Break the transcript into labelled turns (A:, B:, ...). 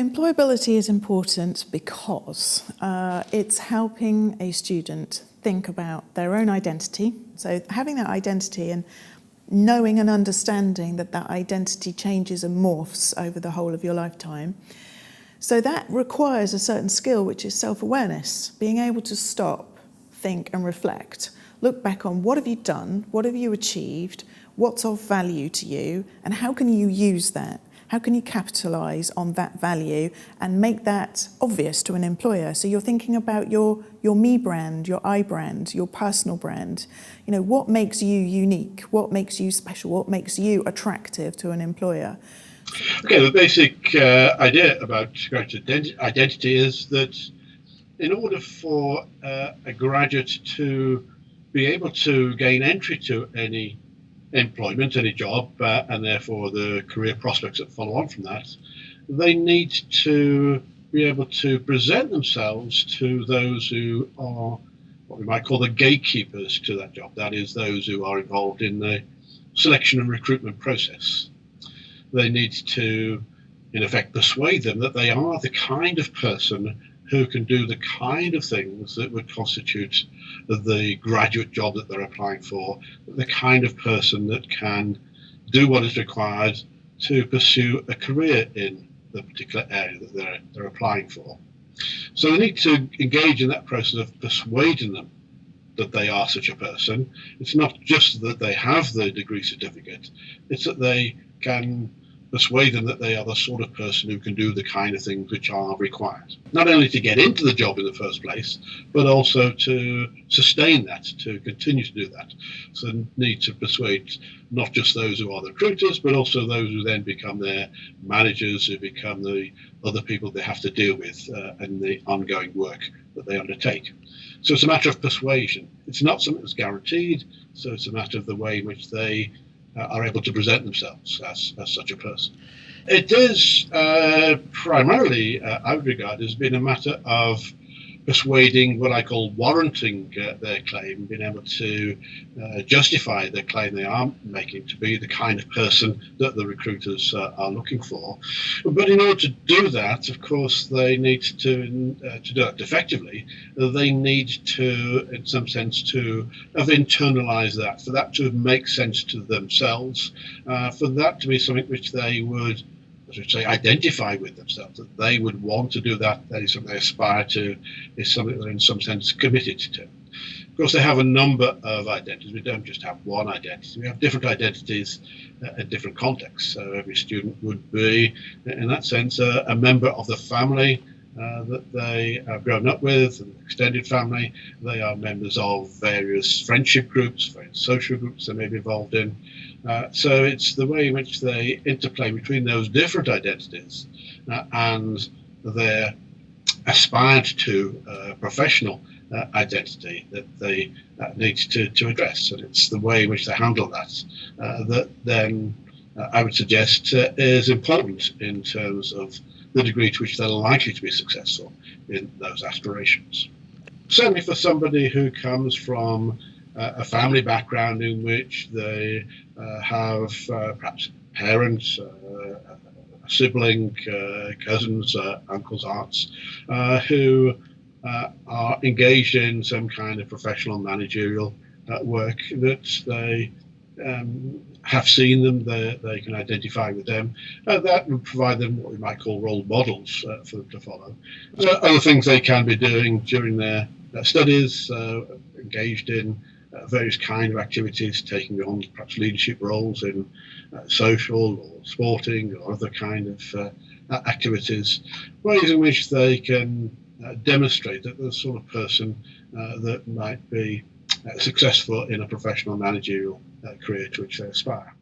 A: employability is important because it's helping a student think about their own identity. So having that identity and knowing and understanding that that identity changes and morphs over the whole of your lifetime. So that requires a certain skill, which is self-awareness, being able to stop, think and reflect. Look back on what have you done, what have you achieved, what's of value to you, and how can you use that? How can you capitalise on that value and make that obvious to an employer? So you're thinking about your me brand, your I brand, your personal brand. You know, what makes you unique? What makes you special? What makes you attractive to an employer?
B: Okay, the basic idea about graduate identity is that in order for a graduate to be able to gain entry to any employment, any job, and therefore the career prospects that follow on from that, they need to be able to present themselves to those who are what we might call the gatekeepers to that job. That is, those who are involved in the selection and recruitment process. They need to, in effect, persuade them that they are the kind of person who can do the kind of things that would constitute the graduate job that they're applying for, the kind of person that can do what is required to pursue a career in the particular area that they're applying for. So they need to engage in that process of persuading them that they are such a person. It's not just that they have the degree certificate, it's that they can persuade them that they are the sort of person who can do the kind of things which are required. Not only to get into the job in the first place, but also to sustain that, to continue to do that. So they need to persuade not just those who are the recruiters, but also those who then become their managers, who become the other people they have to deal with in the ongoing work that they undertake. So it's a matter of persuasion. It's not something that's guaranteed, so it's a matter of the way in which they are able to present themselves as such a person. It is primarily, I would regard, as being a matter of persuading, what I call warranting their claim, being able to justify the claim they are making to be the kind of person that the recruiters are looking for. But in order to do that, of course, they need to do it effectively. They need to, in some sense, to have internalized that, for that to make sense to themselves, for that to be something which they would, as we say, identify with themselves, that they would want to do that, that is something they aspire to, is something they're in some sense committed to. Of course, they have a number of identities. We don't just have one identity. We have different identities at different contexts. So every student would be, in that sense, a member of the family that they have grown up with, an extended family. They are members of various friendship groups, various social groups they may be involved in. So it's the way in which they interplay between those different identities and their aspired to professional identity that they need to address. And it's the way in which they handle that that then I would suggest is important in terms of the degree to which they're likely to be successful in those aspirations. Certainly for somebody who comes from a family background in which they have perhaps parents, a sibling, cousins, uncles, aunts, who are engaged in some kind of professional managerial work, that they have seen them, they can identify with them. That would provide them what we might call role models for them to follow. Other things they can be doing during their studies, engaged in various kind of activities, taking on perhaps leadership roles in social or sporting or other kind of activities, ways in which they can demonstrate that the sort of person that might be successful in a professional managerial career to which they aspire.